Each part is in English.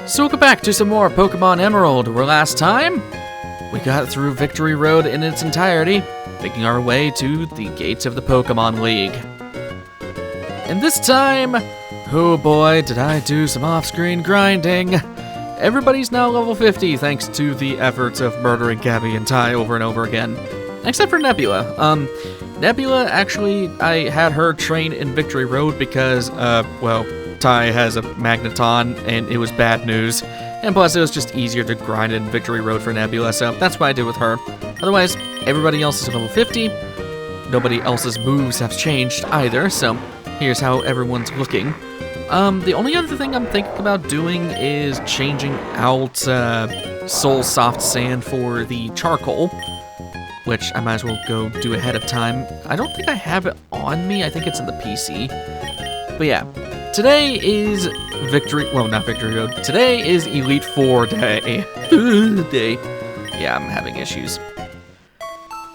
So welcome back to some more Pokemon Emerald, where last time we got through Victory Road in its entirety, making our way to the gates of the Pokemon League. And this time, oh boy, did I do some off-screen grinding. Everybody's now level 50 thanks to the efforts of murdering Gabby and Ty over and over again. Except for Nebula. Nebula, actually, I had her train in Victory Road because, well, Ty has a Magneton, and it was bad news. And plus, it was just easier to grind in Victory Road for Nebula, so that's what I did with her. Otherwise, everybody else is level 50. Nobody else's moves have changed either, so here's how everyone's looking. The only other thing I'm thinking about doing is changing out Soul Soft Sand for the Charcoal, which I might as well go do ahead of time. I don't think I have it on me. I think it's in the PC. But yeah. Today is not Victory Road. Today is Elite Four day. Yeah, I'm having issues.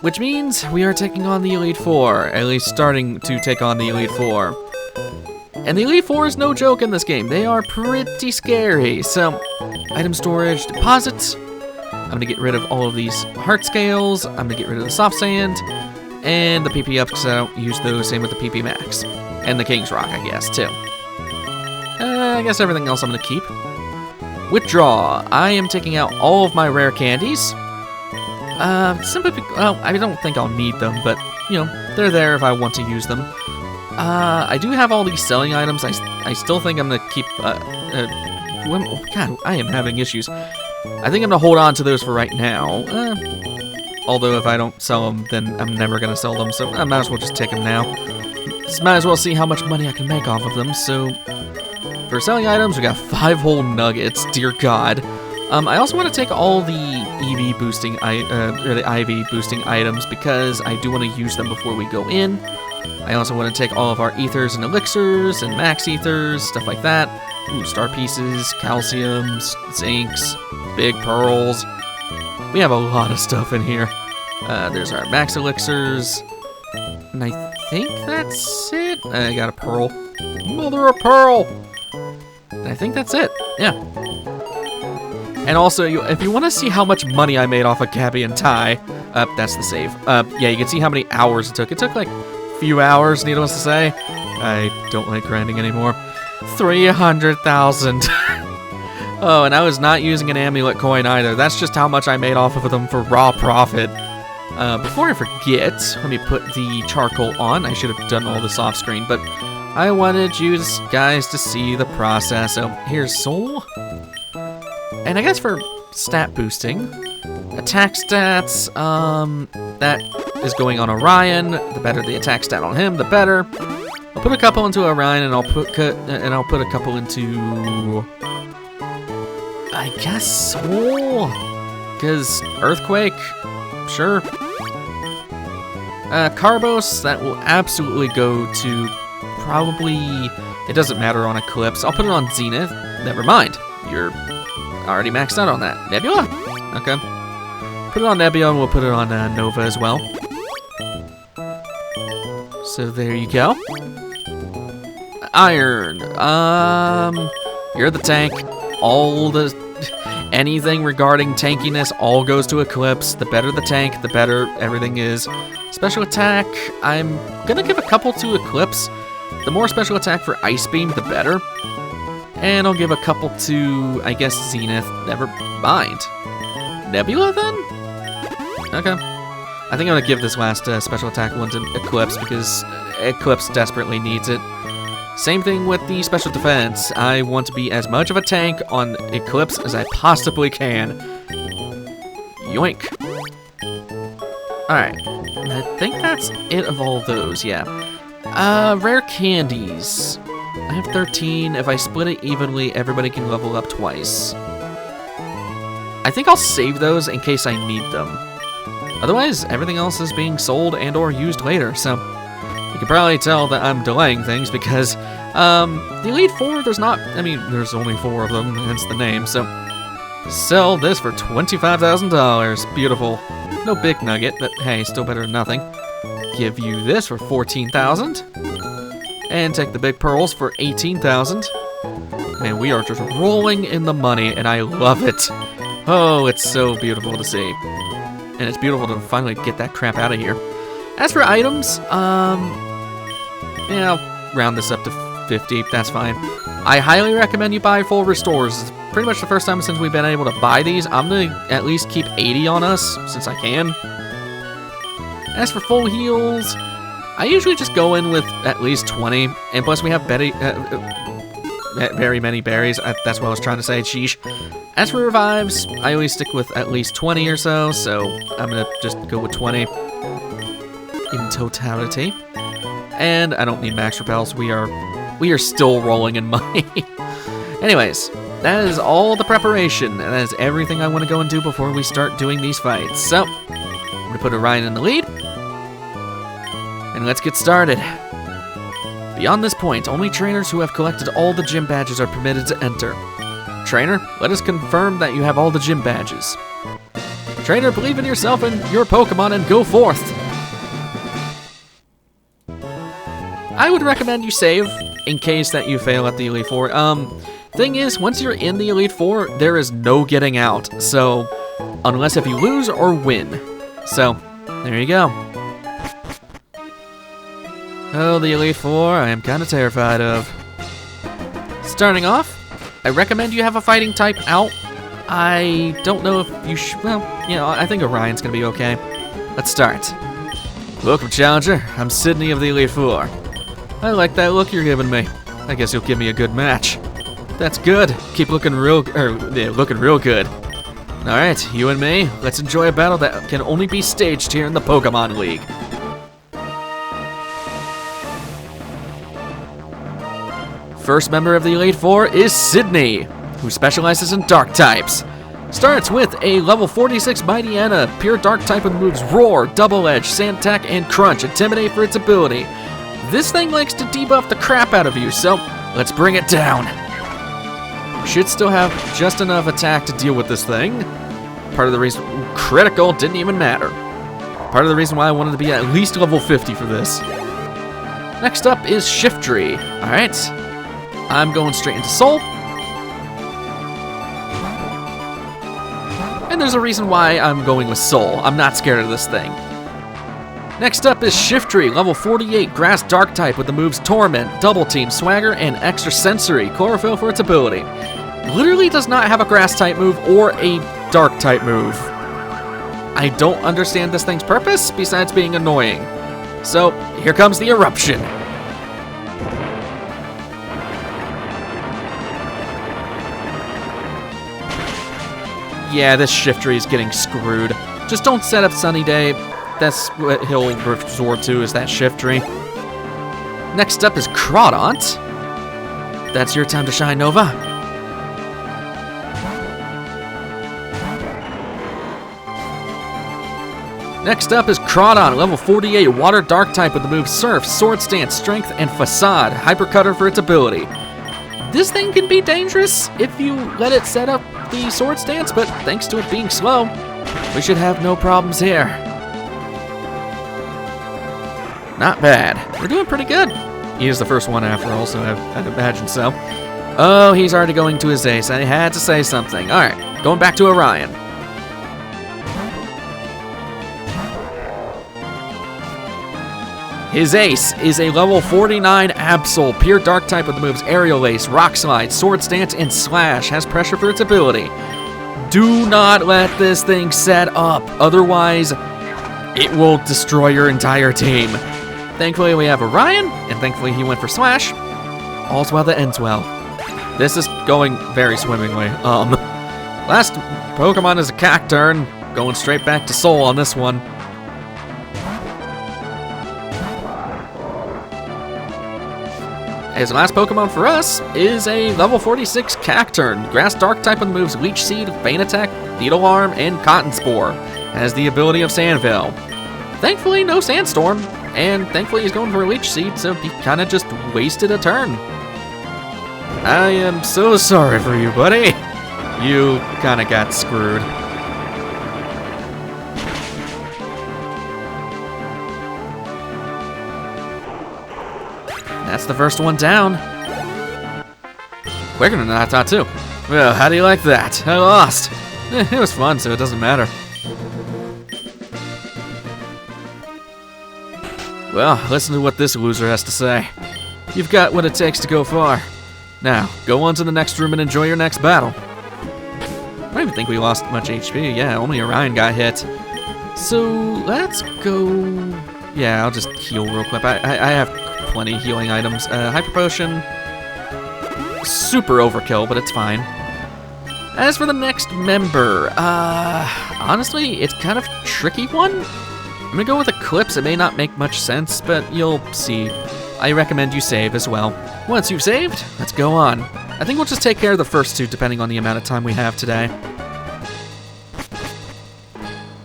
Which means we are taking on the Elite Four, at least starting to take on the Elite Four. And the Elite Four is no joke in this game. They are pretty scary. So, item storage, deposits. I'm gonna get rid of all of these heart scales. I'm gonna get rid of the soft sand and the PP ups because I don't use those. Same with the PP max and the King's Rock, I guess, too. I guess everything else I'm going to keep. Withdraw. I am taking out all of my rare candies. Simply well, I don't think I'll need them, but, you know, they're there if I want to use them. I do have all these selling items. I still think I'm going to keep... God, I am having issues. I think I'm going to hold on to those for right now. Although if I don't sell them, then I'm never going to sell them, so I might as well just take them now. Just might as well see how much money I can make off of them, so... For selling items, we got 5 whole nuggets, dear God. I also want to take all the EV boosting, or the IV boosting items because I do want to use them before we go in. I also want to take all of our ethers and elixirs and max ethers, stuff like that. Ooh, star pieces, calciums, zincs, big pearls. We have a lot of stuff in here. There's our max elixirs, and I think that's it. I got a pearl. Mother of pearl! And I think that's it. Yeah. And also, if you want to see how much money I made off of Gabby and Ty, that's the save. Yeah, you can see how many hours it took. It took like a few hours, needless to say. I don't like grinding anymore. 300,000. Oh, and I was not using an amulet coin either. That's just how much I made off of them for raw profit. Before I forget, let me put the charcoal on. I should have done all this off screen, but I wanted you guys to see the process. So here's Soul. And I guess for stat boosting, attack stats, that is going on Orion. The better the attack stat on him, the better. I'll put a couple into Orion, and I'll put a couple into, I guess, Soul, because Earthquake, sure. Carbos, that will absolutely go to probably, it doesn't matter on Eclipse. I'll put it on Zenith. Never mind. You're already maxed out on that. Nebula? Okay. Put it on Nebula and we'll put it on Nova as well. So there you go. Iron. You're the tank. Anything regarding tankiness all goes to Eclipse. The better the tank, the better everything is. Special attack, I'm gonna give a couple to Eclipse. The more special attack for Ice Beam, the better. And I'll give a couple to, I guess, Zenith. Never mind. Nebula, then? Okay. I think I'm gonna give this last special attack one to Eclipse because Eclipse desperately needs it. Same thing with the special defense. I want to be as much of a tank on Eclipse as I possibly can. Yoink. Alright. I think that's it of all those, yeah. Rare candies. I have 13. If I split it evenly, everybody can level up twice. I think I'll save those in case I need them. Otherwise, everything else is being sold and or used later, so... You can probably tell that I'm delaying things because, the Elite Four, there's only 4 of them, hence the name, so... Sell this for $25,000. Beautiful. No big nugget, but hey, still better than nothing. Give you this for $14,000. And take the big pearls for $18,000. Man, we are just rolling in the money, and I love it. Oh, it's so beautiful to see. And it's beautiful to finally get that crap out of here. As for items, yeah, I'll round this up to 50. That's fine. I highly recommend you buy full restores. It's pretty much the first time since we've been able to buy these. I'm going to at least keep 80 on us, since I can. As for full heals, I usually just go in with at least 20. And plus we have very many berries. That's what I was trying to say, sheesh. As for revives, I always stick with at least 20 or so I'm going to just go with 20 in totality. And I don't need max repels. We are still rolling in money. Anyways, that is all the preparation, and that is everything I want to go and do before we start doing these fights. So, I'm going to put Orion in the lead, and let's get started. Beyond this point, only trainers who have collected all the gym badges are permitted to enter. Trainer, let us confirm that you have all the gym badges. Trainer, believe in yourself and your Pokemon and go forth. I would recommend you save in case that you fail at the Elite Four. Thing is, once you're in the Elite Four, there is no getting out. So, unless if you lose or win. So, there you go. Oh, the Elite Four, I am kind of terrified of. Starting off, I recommend you have a fighting type out. I don't know if you should, well, you know, I think Orion's gonna be okay. Let's start. Welcome, Challenger. I'm Sydney of the Elite Four. I like that look you're giving me. I guess you'll give me a good match. That's good. Keep looking real good. All right, you and me, let's enjoy a battle that can only be staged here in the Pokemon League. First member of the Elite Four is Sydney, who specializes in Dark types. Starts with a level 46 Mightyena, pure Dark type with moves Roar, Double Edge, Sand Attack, and Crunch. Intimidate for its ability. This thing likes to debuff the crap out of you, so let's bring it down. Should still have just enough attack to deal with this thing. Part of the reason critical didn't even matter. Part of the reason why I wanted to be at least level 50 for this. Next up is Shiftry. Alright. I'm going straight into Soul. And there's a reason why I'm going with Soul. I'm not scared of this thing. Next up is Shiftry, level 48, Grass Dark type with the moves Torment, Double Team, Swagger, and Extra Sensory, Chlorophyll for its ability. Literally does not have a Grass type move or a Dark type move. I don't understand this thing's purpose besides being annoying. So, here comes the Eruption. Yeah, this Shiftry is getting screwed. Just don't set up Sunny Day. That's what he'll resort to, is that Shiftry. Next up is Crawdaunt. That's your time to shine, Nova. Next up is Crawdaunt, level 48, Water Dark type with the moves Surf, Swords Dance, Strength, and Facade. Hypercutter for its ability. This thing can be dangerous if you let it set up the Swords Dance, but thanks to it being slow, we should have no problems here. Not bad. We're doing pretty good. He is the first one after all, so I'd imagine so. Oh, he's already going to his ace. I had to say something. All right, going back to Orion. His ace is a level 49 Absol, pure Dark type with the moves Aerial Ace, Rock Slide, Swords Dance, and Slash. Has pressure for its ability. Do not let this thing set up, otherwise it will destroy your entire team. Thankfully we have Orion, and thankfully he went for Slash. All's well that ends well. This is going very swimmingly. Last Pokemon is a Cacturn, going straight back to Soul on this one. His last Pokemon for us is a level 46 Cacturn, Grass Dark type with moves Leech Seed, Feint Attack, Beetle Arm, and Cotton Spore. Has the ability of Sandville. Thankfully, no Sandstorm, and thankfully he's going for a Leech Seed, so he kind of just wasted a turn. I am so sorry for you, buddy. You kind of got screwed. That's the first one down. We're gonna not that too. Well, how do you like that? I lost. It was fun, so it doesn't matter. Well, listen to what this loser has to say. You've got what it takes to go far. Now, go on to the next room and enjoy your next battle. I don't even think we lost much HP. Yeah, only Orion got hit. So, let's go... Yeah, I'll just heal real quick. I have plenty of healing items. Hyper Potion. Super overkill, but it's fine. As for the next member, honestly, it's kind of a tricky one. I'm gonna go with Eclipse. It may not make much sense, but you'll see. I recommend you save as well. Once you've saved, let's go on. I think we'll just take care of the first two depending on the amount of time we have today.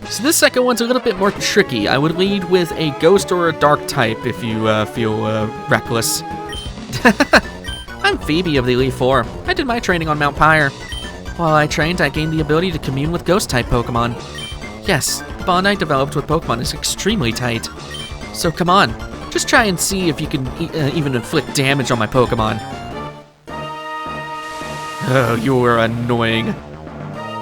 So this second one's a little bit more tricky. I would lead with a Ghost or a Dark type if you feel reckless. I'm Phoebe of the Elite Four. I did my training on Mount Pyre. While I trained, I gained the ability to commune with Ghost-type Pokémon. Yes, the bond I developed with Pokémon is extremely tight. So come on, just try and see if you can even inflict damage on my Pokémon. Oh, you are annoying.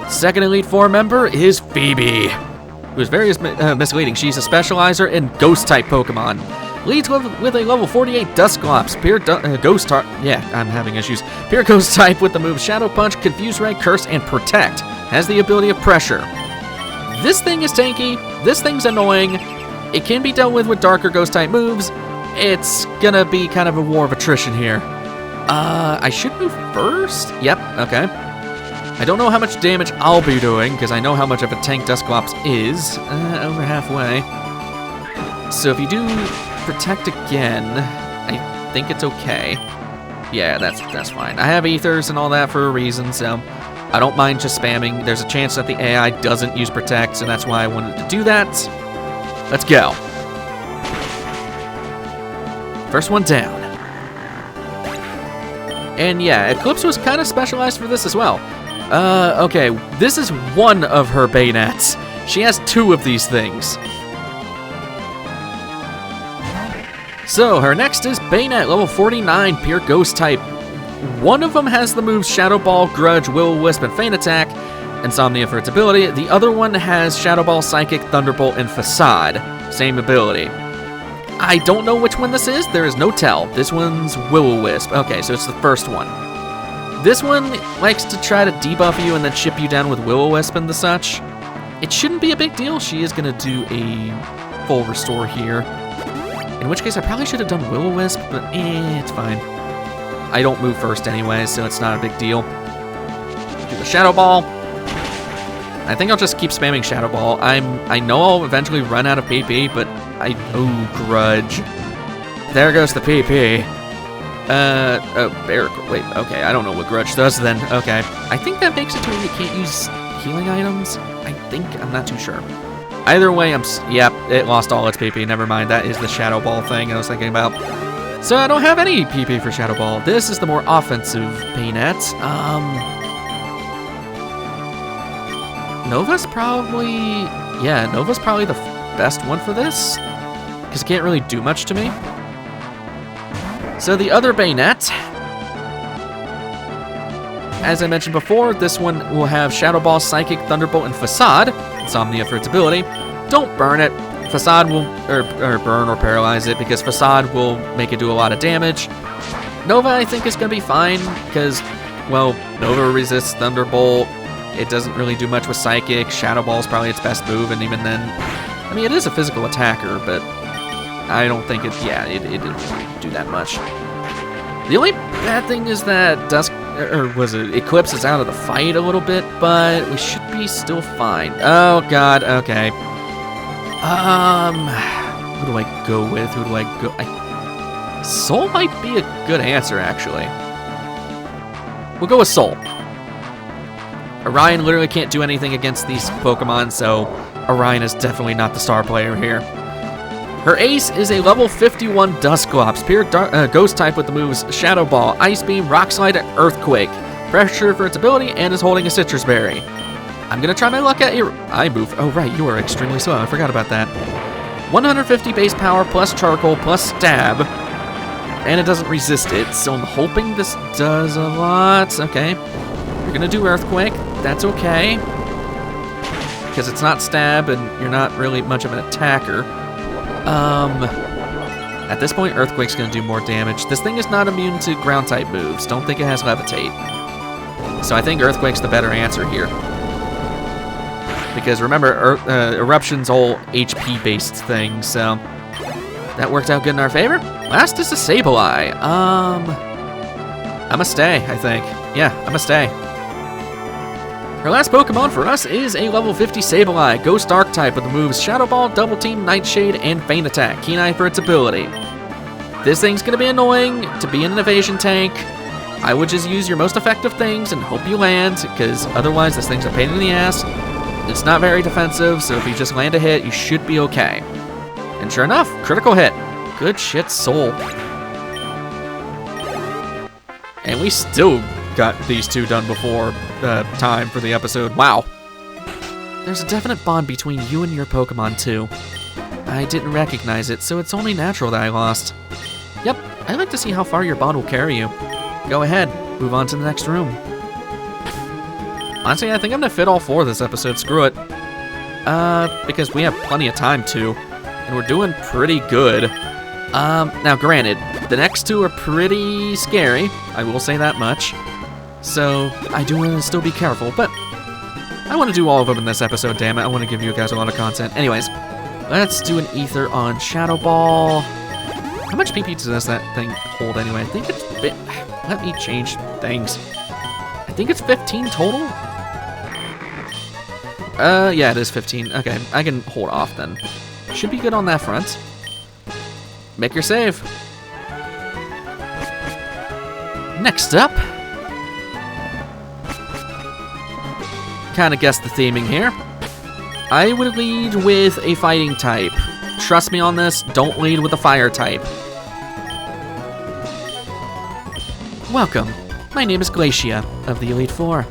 Second Elite Four member is Phoebe, who is very misleading. She's a specializer in Ghost-type Pokémon. Leads with a level 48 Dusclops, pure Ghost type. Yeah, I'm having issues. Pure Ghost type with the moves Shadow Punch, Confuse Ray, Curse, and Protect. Has the ability of Pressure. This thing is tanky. This thing's annoying. It can be dealt with darker Ghost type moves. It's gonna be kind of a war of attrition here. I should move first? Yep, okay. I don't know how much damage I'll be doing, because I know how much of a tank Dusclops is. Over halfway. So if you do Protect again, I think it's okay. Yeah, that's fine. I have Ethers and all that for a reason, so I don't mind just spamming. There's a chance that the AI doesn't use Protect, so that's why I wanted to do that. Let's go. First one down. And yeah, Eclipse was kind of specialized for this as well. Okay, this is one of her bayonets. She has two of these things. So, her next is Bayonet, level 49, pure Ghost type. One of them has the moves Shadow Ball, Grudge, Will-O-Wisp, and Feint Attack, Insomnia for its ability. The other one has Shadow Ball, Psychic, Thunderbolt, and Facade. Same ability. I don't know which one this is. There is no tell. This one's Will-O-Wisp. Okay, so it's the first one. This one likes to try to debuff you and then chip you down with Will-O-Wisp and the such. It shouldn't be a big deal. She is going to do a full restore here. In which case, I probably should have done Will-O-Wisp, but it's fine. I don't move first anyway, so it's not a big deal. Do the Shadow Ball. I think I'll just keep spamming Shadow Ball. I know I'll eventually run out of PP, but oh, Grudge. There goes the PP. Wait, okay, I don't know what Grudge does then. Okay. I think that makes it to where you can't use healing items. I'm not too sure. Either way, yep, it lost all its PP. Never mind, that is the Shadow Ball thing I was thinking about. So I don't have any PP for Shadow Ball. This is the more offensive Bayonet. Nova's probably... Yeah, Nova's probably the best one for this, because it can't really do much to me. So the other Bayonet, as I mentioned before, this one will have Shadow Ball, Psychic, Thunderbolt, and Facade. Insomnia for its ability. Don't burn it. Facade will, or burn or paralyze it, because Facade will make it do a lot of damage. Nova, I think, is going to be fine, because, well, Nova resists Thunderbolt. It doesn't really do much with Psychic. Shadow Ball is probably its best move, and even then, I mean, it is a physical attacker, but I don't think it didn't do that much. The only bad thing is that Eclipse is out of the fight a little bit, but we should be still fine. Oh god, okay. Who do I go with? Who do I go? Soul might be a good answer, actually. We'll go with Soul. Orion literally can't do anything against these Pokemon, so Orion is definitely not the star player here. Her ace is a level 51 Dusclops, pure Ghost type with the moves Shadow Ball, Ice Beam, Rock Slide, and Earthquake. Pressure for its ability, and is holding a Citrus Berry. I'm gonna try my luck at your eye move. Oh right, you are extremely slow. I forgot about that. 150 base power plus charcoal plus stab. and it doesn't resist it, so I'm hoping this does a lot. Okay, you're gonna do Earthquake. That's okay, because it's not stab, and you're not really much of an attacker. At this point, Earthquake's gonna do more damage. This thing is not immune to ground-type moves. Don't think it has Levitate. So I think Earthquake's the better answer here. Because remember, Eruption's all HP-based thing, so that worked out good in our favor. Last is a Sableye. I'ma stay, I think. Yeah, I'ma stay. Our last Pokemon for us is a level 50 Sableye, Ghost Dark type with the moves Shadow Ball, Double Team, Nightshade, and Feint Attack. Keen Eye for its ability. This thing's gonna be annoying to be in an evasion tank. I would just use your most effective things and hope you land, because otherwise this thing's a pain in the ass. It's not very defensive, so if you just land a hit, you should be okay. And sure enough, critical hit. Good shit, Soul. And we still got these two done before time for the episode. Wow. There's a definite bond between you and your Pokemon, too. I didn't recognize it, so it's only natural that I lost. Yep, I'd like to see how far your bond will carry you. Go ahead, move on to the next room. Honestly, I think I'm gonna fit all four this episode. Screw it. Because we have plenty of time, too. And we're doing pretty good. Now granted, the next two are pretty scary. I will say that much. So, I do want to still be careful, but I want to do all of them in this episode, damn it. I want to give you guys a lot of content. Anyways, let's do an Ether on Shadow Ball. How much PP does that thing hold anyway? I think it's... Let me change things. I think it's 15 total? Yeah, it is 15. Okay, I can hold off then. Should be good on that front. Make your save. Next up... Kind of guessed the theming here. I would lead with a fighting type. Trust me on this, don't lead with a fire type. Welcome. My name is Glacia of the Elite Four.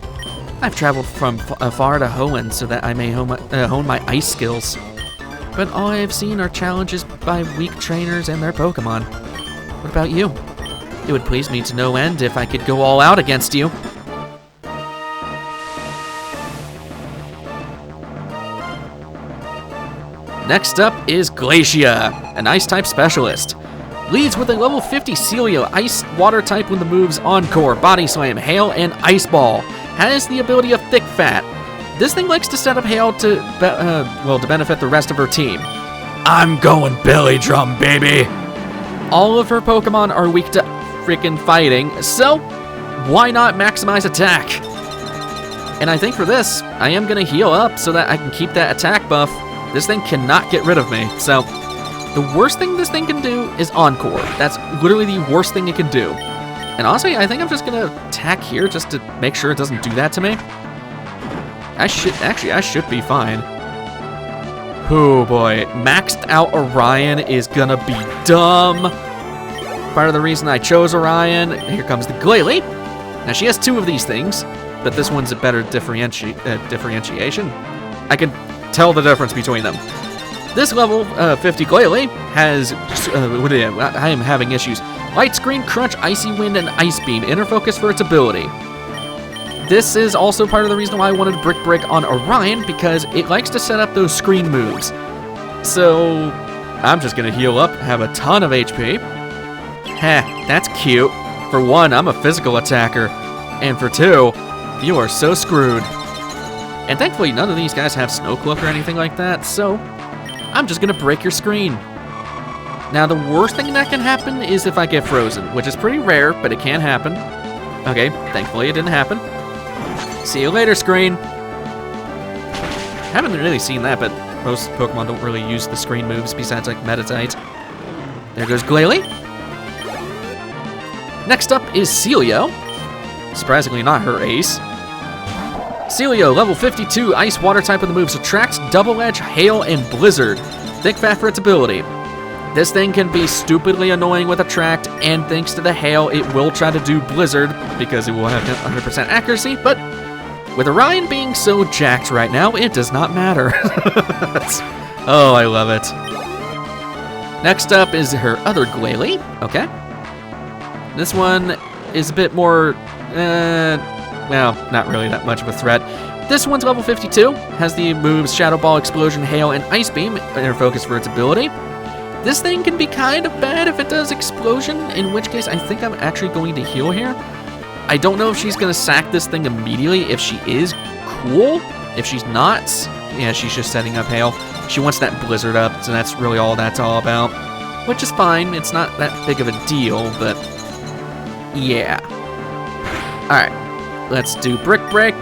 I've traveled from far to Hoenn so that I may hone my ice skills. But all I have seen are challenges by weak trainers and their Pokemon. What about you? It would please me to no end if I could go all out against you. Next up is Glacia, an Ice-type specialist. Leads with a level 50 Celio, Ice Water type with the moves Encore, Body Slam, Hail, and Ice Ball. Has the ability of Thick Fat. This thing likes to set up Hail to benefit the rest of her team. I'm going Belly Drum, baby! All of her Pokemon are weak to freaking fighting, so why not maximize attack? And I think for this, I am going to heal up so that I can keep that attack buff. This thing cannot get rid of me, so the worst thing this thing can do is Encore. That's literally the worst thing it can do. And honestly, I think I'm just gonna attack here just to make sure it doesn't do that to me. I should be fine. Oh boy, maxed out Orion is gonna be dumb. Part of the reason I chose Orion, here comes the Glalie. Now she has two of these things, but this one's a better differentiation. I can tell the difference between them. This level 50 Glalie has, I am having issues. Light Screen, Crunch, Icy Wind, and Ice Beam. Inner Focus for its ability. This is also part of the reason why I wanted Brick Break on Orion, because it likes to set up those screen moves. So, I'm just gonna heal up, have a ton of HP. Heh, that's cute. For one, I'm a physical attacker. And for two, you are so screwed. And thankfully, none of these guys have Snow Cloak or anything like that, so I'm just gonna break your screen. Now, the worst thing that can happen is if I get frozen, which is pretty rare, but it can happen. Okay, thankfully it didn't happen. See you later, screen. Haven't really seen that, but most Pokemon don't really use the screen moves besides like Meditite. There goes Glalie. Next up is Celio. Surprisingly not her ace. Celio, level 52, Ice Water type of the moves Attract, Double Edge, Hail, and Blizzard. Thick Fat for its ability. This thing can be stupidly annoying with Attract, and thanks to the Hail, it will try to do Blizzard, because it will have 100% accuracy, but with Orion being so jacked right now, it does not matter. Oh, I love it. Next up is her other Glalie. Okay. This one is a bit more, well, not really that much of a threat. This one's level 52, has the moves Shadow Ball, Explosion, Hail, and Ice Beam, inner focus for its ability. This thing can be kind of bad if it does Explosion, in which case I think I'm actually going to heal here. I don't know if she's going to sack this thing immediately. If she is, cool. If she's not, yeah, she's just setting up Hail. She wants that Blizzard up, so that's really all that's all about. Which is fine, it's not that big of a deal, but yeah. Alright, let's do Brick Break.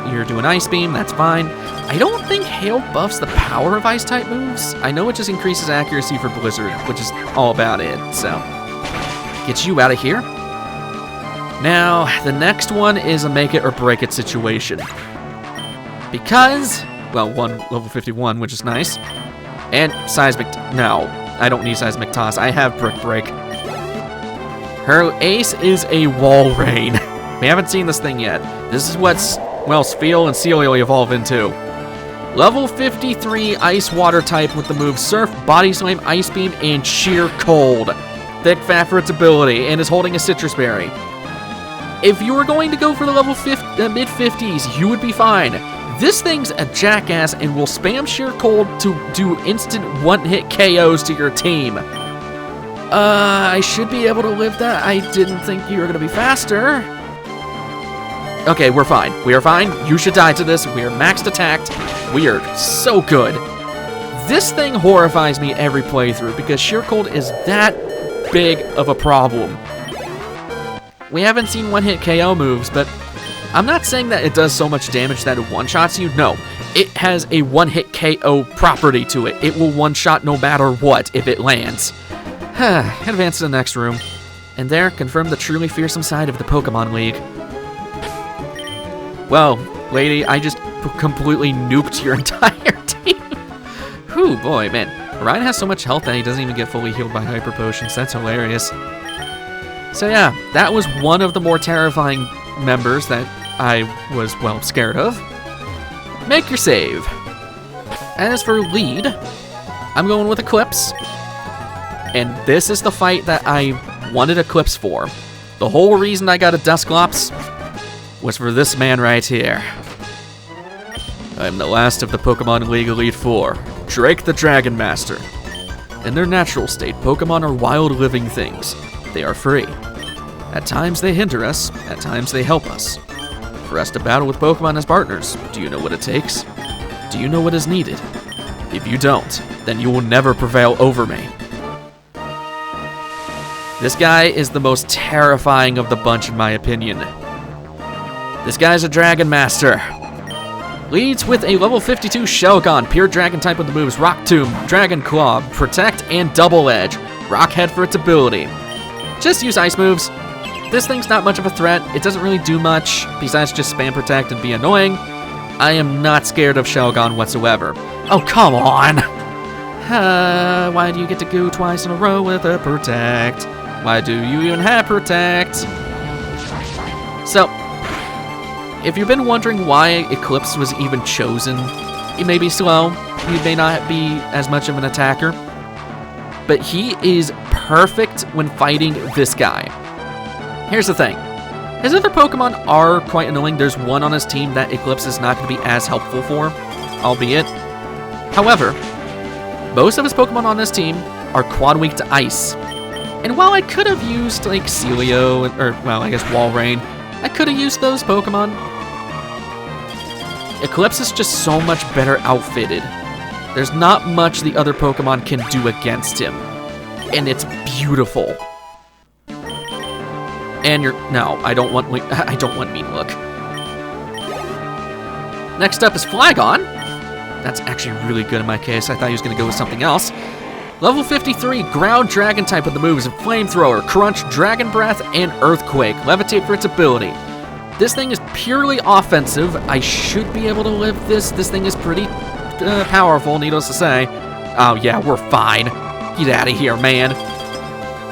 You're doing Ice Beam, that's fine. I don't think Hail buffs the power of Ice-type moves. I know it just increases accuracy for Blizzard, which is all about it, so. Get you out of here. Now, the next one is a make it or break it situation. Because, well, one level 51, which is nice. And Seismic, no, I don't need Seismic Toss. I have Brick Break. Her ace is a Wall Rain. We haven't seen this thing yet. This is what's, well, Spheal and Celio evolve into. Level 53 Ice Water type with the moves Surf, Body Slam, Ice Beam, and Sheer Cold. Thick Fat for its ability, and is holding a Citrus Berry. If you were going to go for the level mid-50s, you would be fine. This thing's a jackass and will spam Sheer Cold to do instant one-hit KOs to your team. I should be able to live that. I didn't think you were going to be faster. Okay, we're fine. We are fine. You should die to this. We are maxed attacked. We are so good. This thing horrifies me every playthrough because Sheer Cold is that big of a problem. We haven't seen one-hit KO moves, but I'm not saying that it does so much damage that it one-shots you. No, it has a one-hit KO property to it. It will one-shot no matter what if it lands. Advance to the next room. And there, confirm the truly fearsome side of the Pokemon League. Well, lady, I just completely nuked your entire team. Whew, boy, man. Ryan has so much health that he doesn't even get fully healed by Hyper Potions. That's hilarious. So yeah, that was one of the more terrifying members that I was, well, scared of. Make your save. As for lead, I'm going with Eclipse. And this is the fight that I wanted Eclipse for. The whole reason I got a Dusclops was for this man right here. I'm the last of the Pokemon League Elite Four, Drake the Dragon Master. In their natural state, Pokemon are wild living things. They are free. At times they hinder us, at times they help us. For us to battle with Pokemon as partners, do you know what it takes? Do you know what is needed? If you don't, then you will never prevail over me. This guy is the most terrifying of the bunch in my opinion. This guy's a Dragon Master. Leads with a level 52 Shelgon, pure Dragon type with the moves Rock Tomb, Dragon Claw, Protect, and Double Edge. Rock Head for its ability. Just use Ice moves. This thing's not much of a threat. It doesn't really do much, besides just spam Protect and be annoying. I am not scared of Shelgon whatsoever. Oh, come on! Why do you get to go twice in a row with a Protect? Why do you even have Protect? So, if you've been wondering why Eclipse was even chosen, he may be slow, he may not be as much of an attacker, but he is perfect when fighting this guy. Here's the thing. His other Pokemon are quite annoying. There's one on his team that Eclipse is not going to be as helpful for, albeit. However, most of his Pokemon on this team are quad weak to Ice. And while I could have used, like, Celio, or, well, I guess Walrein, I could have used those Pokemon. Eclipse is just so much better outfitted. There's not much the other Pokemon can do against him. And it's beautiful. And no, I don't want Mean Look. Next up is Flygon. That's actually really good in my case. I thought he was going to go with something else. Level 53, Ground Dragon type with the moves Flamethrower, Crunch, Dragon Breath, and Earthquake. Levitate for its ability. This thing is purely offensive. I should be able to live this. This thing is pretty powerful, needless to say. Oh yeah, we're fine. Get out of here, man.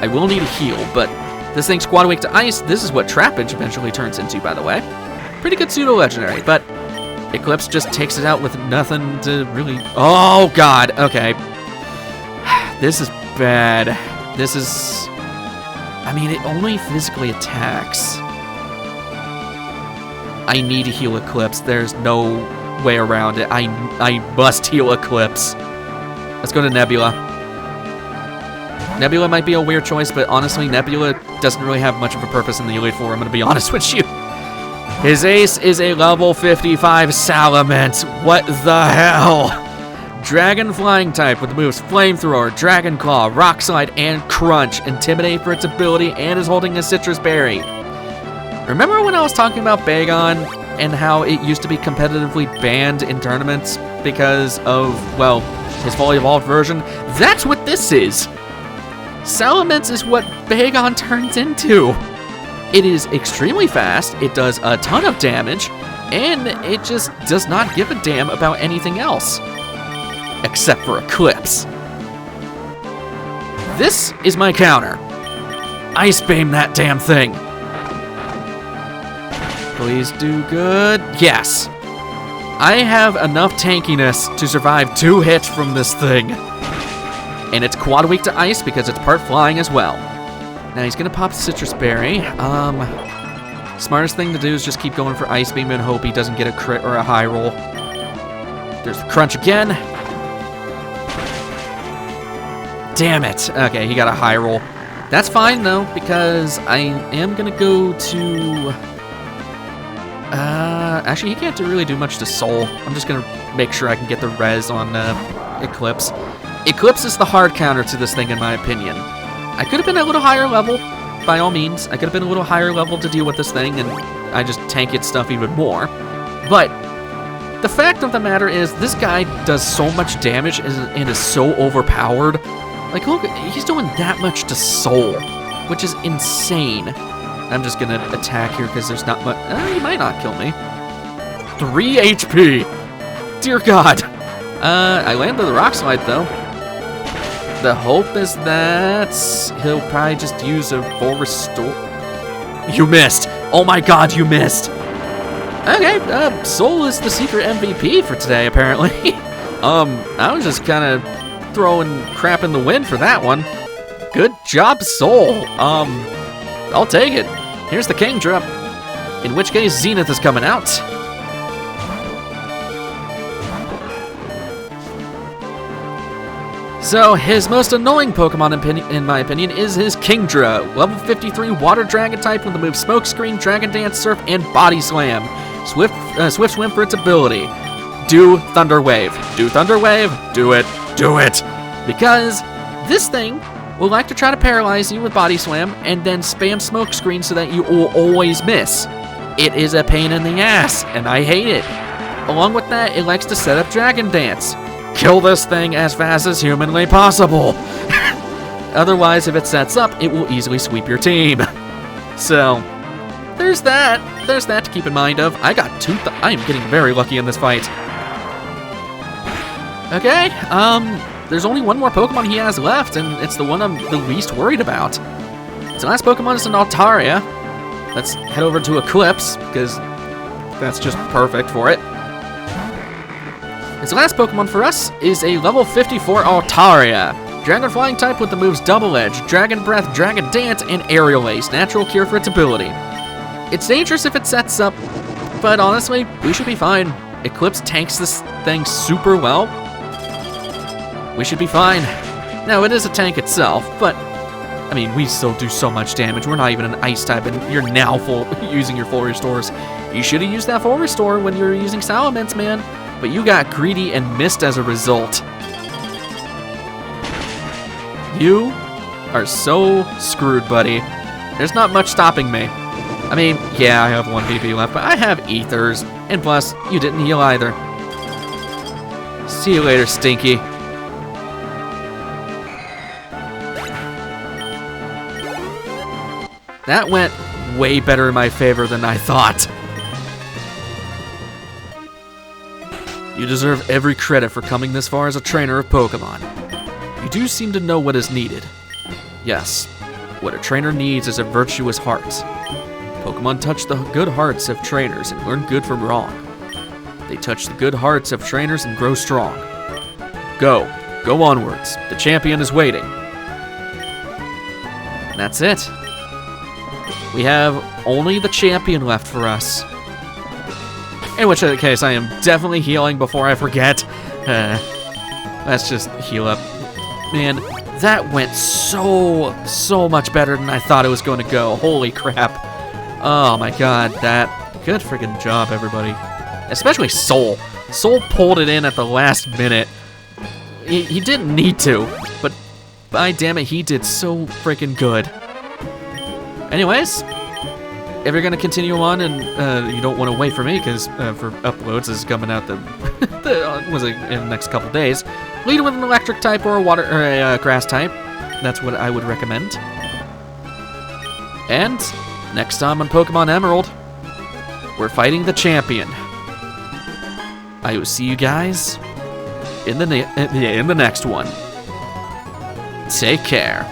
I will need a heal, but this thing's quad weak to Ice. This is what Trapinch eventually turns into, by the way. Pretty good pseudo-legendary, but Eclipse just takes it out with nothing to really... Oh, God. Okay. This is bad. This is... I mean, it only physically attacks. I need to heal Eclipse. There's no way around it. I must heal Eclipse. Let's go to Nebula. Nebula might be a weird choice, but honestly, Nebula doesn't really have much of a purpose in the Elite Four, I'm going to be honest with you. His ace is a level 55 Salamence. What the hell? Dragon Flying type with the moves Flamethrower, Dragon Claw, Rock Slide, and Crunch. Intimidate for its ability and is holding a Citrus Berry. Remember when I was talking about Bagon and how it used to be competitively banned in tournaments because of, well, his fully evolved version? That's what this is. Salamence is what Bagon turns into. It is extremely fast, it does a ton of damage, and it just does not give a damn about anything else. Except for Eclipse. This is my counter. Ice Beam that damn thing. Please do good. Yes. I have enough tankiness to survive 2 hits from this thing. And it's quad weak to ice because it's part flying as well. Now he's gonna pop Citrus Berry. Smartest thing to do is just keep going for Ice Beam and hope he doesn't get a crit or a high roll. There's the Crunch again. Damn it. Okay, he got a high roll. That's fine though, because I am gonna go to... actually, he can't really do much to Soul. I'm just gonna make sure I can get the res on Eclipse. Eclipse is the hard counter to this thing in my opinion. I could have been a little higher level, by all means. I could have been a little higher level to deal with this thing, and I just tank its stuff even more. But the fact of the matter is, this guy does so much damage and is so overpowered. Like, look, he's doing that much to Soul, which is insane. I'm just gonna attack here because there's not much. He might not kill me. 3 HP. Dear God. I landed the Rock Slide though. The hope is that he'll probably just use a full restore. You missed. Oh my God, you missed. Okay, Soul is the secret MVP for today, apparently. I was just kind of throwing crap in the wind for that one. Good job, Soul. I'll take it. Here's the Kingdra. In which case, Zenith is coming out. So, his most annoying Pokemon, in my opinion, is his Kingdra. Level 53 Water Dragon type with the moves Smokescreen, Dragon Dance, Surf, and Body Slam. Swift Swim for its ability. Do Thunder Wave. Do Thunder Wave. Do it. Do it. Because this thing will like to try to paralyze you with Body Slam and then spam Smokescreen so that you will always miss. It is a pain in the ass, and I hate it. Along with that, it likes to set up Dragon Dance. Kill this thing as fast as humanly possible. Otherwise, if it sets up, it will easily sweep your team. So, there's that. There's that to keep in mind of. I got I am getting very lucky in this fight. Okay, there's only one more Pokemon he has left, and it's the one I'm the least worried about. His last Pokemon is an Altaria. Let's head over to Eclipse, because that's just perfect for it. His last Pokemon for us is a level 54 Altaria. Dragon Flying type with the moves Double Edge, Dragon Breath, Dragon Dance, and Aerial Ace. Natural cure for its ability. It's dangerous if it sets up, but honestly, we should be fine. Eclipse tanks this thing super well. We should be fine. Now, it is a tank itself, but, I mean, we still do so much damage. We're not even an Ice type, and you're now using your full restores. You should have used that full restore when you were using Salamence, man. But you got greedy and missed as a result. You are so screwed, buddy. There's not much stopping me. I mean, yeah, I have 1 BP left, but I have Ethers. And plus, you didn't heal either. See you later, Stinky. That went way better in my favor than I thought. You deserve every credit for coming this far as a trainer of Pokemon. You do seem to know what is needed. Yes, what a trainer needs is a virtuous heart. Pokemon touch the good hearts of trainers and learn good from wrong. They touch the good hearts of trainers and grow strong. Go onwards. The champion is waiting. And that's it. we have only the champion left for us. In which case, I am definitely healing before I forget. Let's just heal up. Man, that went so much better than I thought it was going to go. Holy crap. Oh my god, that... Good friggin' job, everybody. Especially Soul. Soul pulled it in at the last minute. He didn't need to, but by damn it, he did so freaking good. Anyways, if you're gonna continue on and you don't want to wait for me, because for uploads this is coming out in the next couple days, lead with an electric type or a water or a grass type. That's what I would recommend. And next time on Pokemon Emerald, we're fighting the champion. I will see you guys in the next one. Take care.